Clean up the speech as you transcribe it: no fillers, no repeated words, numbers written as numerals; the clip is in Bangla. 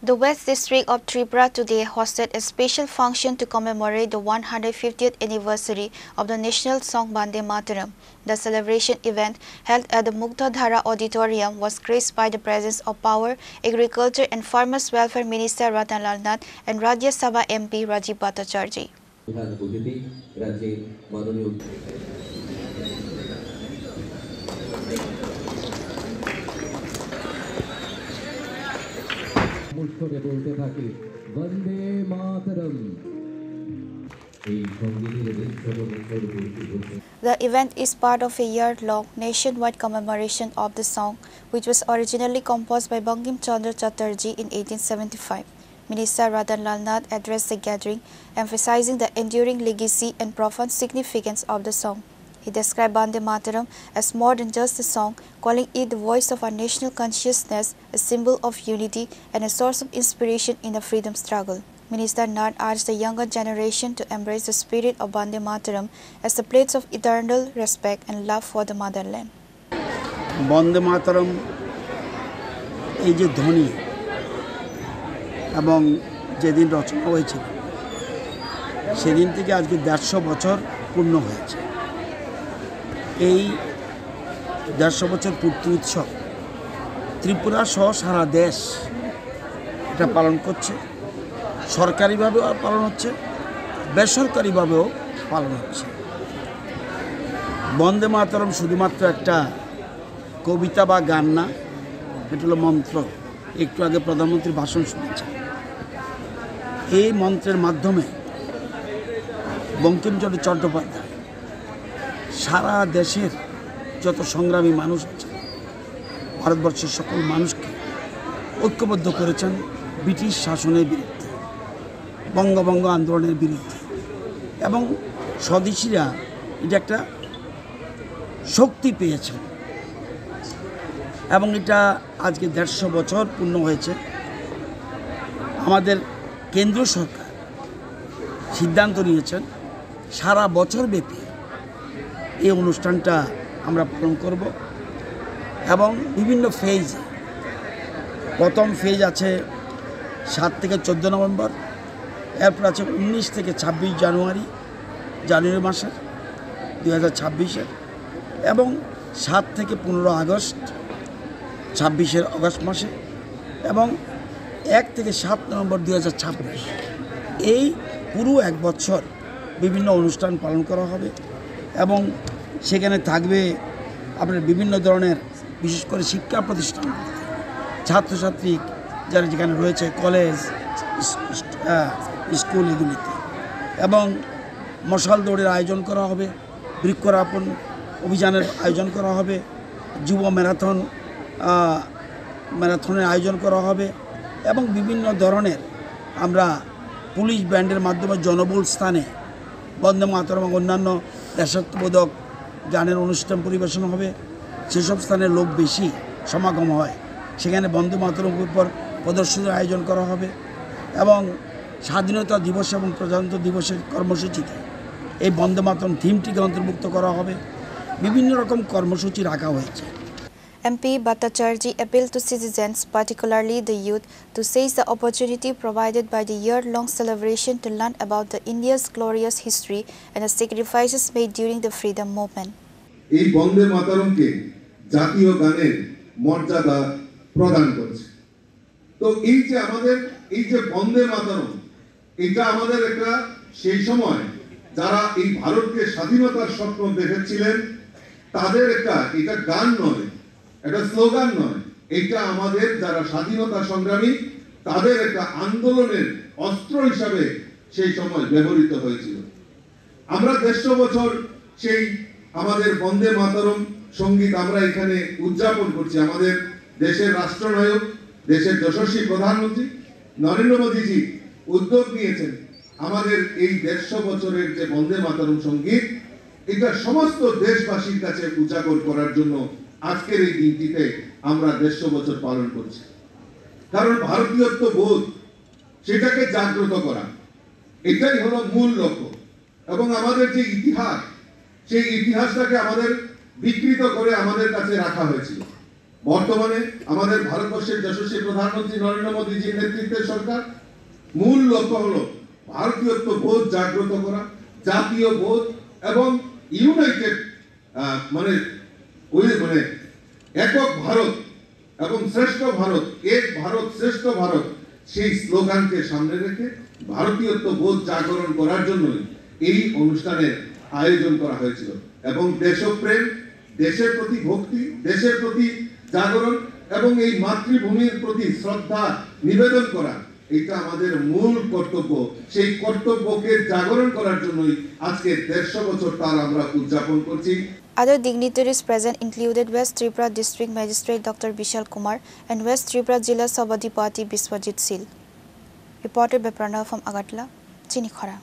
The West District of Tripura today hosted a special function to commemorate the 150th anniversary of the national song Bande Mataram. The celebration event, held at the Muktadhara Auditorium, was graced by the presence of Power, Agriculture and Farmers Welfare Minister Ratanlal Nath and Rajya Sabha MP Rajiv Bhattacharjee. The event is part of a year-long nationwide commemoration of the song, which was originally composed by Bankim Chandra Chatterjee in 1875. Minister Ratanlal Nath addressed the gathering, emphasizing the enduring legacy and profound significance of the song. He described Bande Mataram as more than just a song, calling it the voice of our national consciousness, a symbol of unity and a source of inspiration in the freedom struggle. Minister Nath urged the younger generation to embrace the spirit of Bande Mataram as the pledge of eternal respect and love for the motherland. Bande Mataram এই যে ধ্বনি এবং যেদিন রচনা হয়েছিল সেদিন থেকে আজকে 150 বছর পূর্ণ হয়েছে। এই 150 বছর পূর্তি উৎসব ত্রিপুরা সহ সারা দেশ এটা পালন করছে। সরকারিভাবেও পালন হচ্ছে, বেসরকারিভাবেও পালন হচ্ছে। বন্দে মাতরম শুধুমাত্র একটা কবিতা বা গান না, এটা হলো মন্ত্র। একটু আগে প্রধানমন্ত্রী ভাষণ শুনেছেন। এই মন্ত্রের মাধ্যমে বঙ্কিমচন্দ্র চট্টোপাধ্যায় সারা দেশের যত সংগ্রামী মানুষ আছে, ভারতবর্ষের সকল মানুষকে ঐক্যবদ্ধ করেছেন ব্রিটিশ শাসনের বিরুদ্ধে, বঙ্গভঙ্গ আন্দোলনের বিরুদ্ধে। এবং স্বদেশীরা এটা একটা শক্তি পেয়েছেন এবং এটা আজকে 150 বছর পূর্ণ হয়েছে। আমাদের কেন্দ্রীয় সরকার সিদ্ধান্ত নিয়েছেন সারা বছর ব্যাপী এই অনুষ্ঠানটা আমরা পালন করব এবং বিভিন্ন ফেজ। প্রথম ফেজ আছে 7 থেকে 14 নভেম্বর, এরপর আছে 19 থেকে 26 জানুয়ারি মাসের 2026-এর, এবং 7 থেকে 15 আগস্ট 26-এর অগস্ট মাসে, এবং 1 থেকে 7 নভেম্বর 2026। এই পুরো এক বছর বিভিন্ন অনুষ্ঠান পালন করা হবে এবং সেখানে থাকবে আপনার বিভিন্ন ধরনের, বিশেষ করে শিক্ষা প্রতিষ্ঠান, ছাত্রছাত্রী যারা যেখানে রয়েছে, কলেজ, স্কুল, এগুলিতে। এবং মশাল দৌড়ের আয়োজন করা হবে, বৃক্ষরোপণ অভিযানের আয়োজন করা হবে, যুব ম্যারাথনের আয়োজন করা হবে এবং বিভিন্ন ধরনের আমরা পুলিশ ব্যান্ডের মাধ্যমে জনবহুল স্থানে বন্দে মাতরম এবং অন্যান্য দেশাত্মবোধক গানের অনুষ্ঠান পরিবেশন হবে। সেসব স্থানে লোক বেশি সমাগম হয়, সেখানে বন্দে মাতরমের উপর প্রদর্শনীর আয়োজন করা হবে এবং স্বাধীনতা দিবস এবং প্রজাতন্ত্র দিবসের কর্মসূচিতে এই বন্দে মাতরম থিমটিকে অন্তর্ভুক্ত করা হবে। বিভিন্ন রকম কর্মসূচি রাখা হয়েছে। MP Bhattacharjee appealed to citizens, particularly the youth, to seize the opportunity provided by the year-long celebration to learn about the India's glorious history and the sacrifices made during the freedom movement. এই বন্দে মাতরমকে জাতীয় গানের মর্যাদা প্রদান করেছে। তো এই যে বন্দে মাতরম, এটা আমাদের একটা সেই সময় যারা এই ভারতকে স্বাধীনতার স্বপ্ন দেখেছিলেন তাদের এটা গান নয়, এটা স্লোগান নয়, এটা আমাদের যারা স্বাধীনতা সংগ্রামী তাদের একটা আন্দোলনের অস্ত্র হিসাবে সেই সময় ব্যবহৃত হয়েছিল। আমরা 150 বছর সেই আমাদের বন্দে মাতরম সঙ্গীত আমরা এখানে উদযাপন করছি। আমাদের দেশের রাষ্ট্রনায়ক, দেশের যশস্বী প্রধানমন্ত্রী নরেন্দ্র মোদীজি উদ্যোগ নিয়েছেন আমাদের এই 150 বছরের যে বন্দে মাতরম সঙ্গীত, এটা সমস্ত দেশবাসীর কাছে উজাগর করার জন্য আজকের এই দিনটিতে আমরা 150 বছর পালন করছি। কারণ ভারতীয়ত্ব বোধ সেটাকে জাগ্রত করা, এটাই হলো মূল লক্ষ্য। এবং আমাদের যে ইতিহাস, সেই ইতিহাসটাকে আমাদের বিকৃত করে আমাদের কাছে রাখা হয়েছিল। বর্তমানে আমাদের ভারতবর্ষের যশস্বী প্রধানমন্ত্রী নরেন্দ্র মোদীজির নেতৃত্বের সরকার মূল লক্ষ্য হলো ভারতীয়ত্ব বোধ জাগ্রত করা, জাতীয় বোধ এবং ইউনাইটেড মানে একক ভারত এবং শ্রেষ্ঠ ভারত, এক ভারত শ্রেষ্ঠ ভারত, সেই স্লোগানকে সামনে রেখে ভারতীয়ত্ব বোধ জাগরণ করার জন্যই এই অনুষ্ঠানের আয়োজন করা হয়েছিল। এবং দেশপ্রেম, দেশের প্রতি ভক্তি, দেশের প্রতি জাগরণ এবং এই মাতৃভূমির প্রতি শ্রদ্ধা নিবেদন করা, এটা আমাদের মূল কর্তব্য। সেই কর্তব্যকে জাগরণ করার জন্যই আজকে 150 বছর তার আমরা উদযাপন করছি। Other dignitaries present included West Tripura District Magistrate Dr. Bishal Kumar and West Tripura Jilla Sabadipati Biswajit Sil. Reported by Pranav from Agartala, Chinikhara.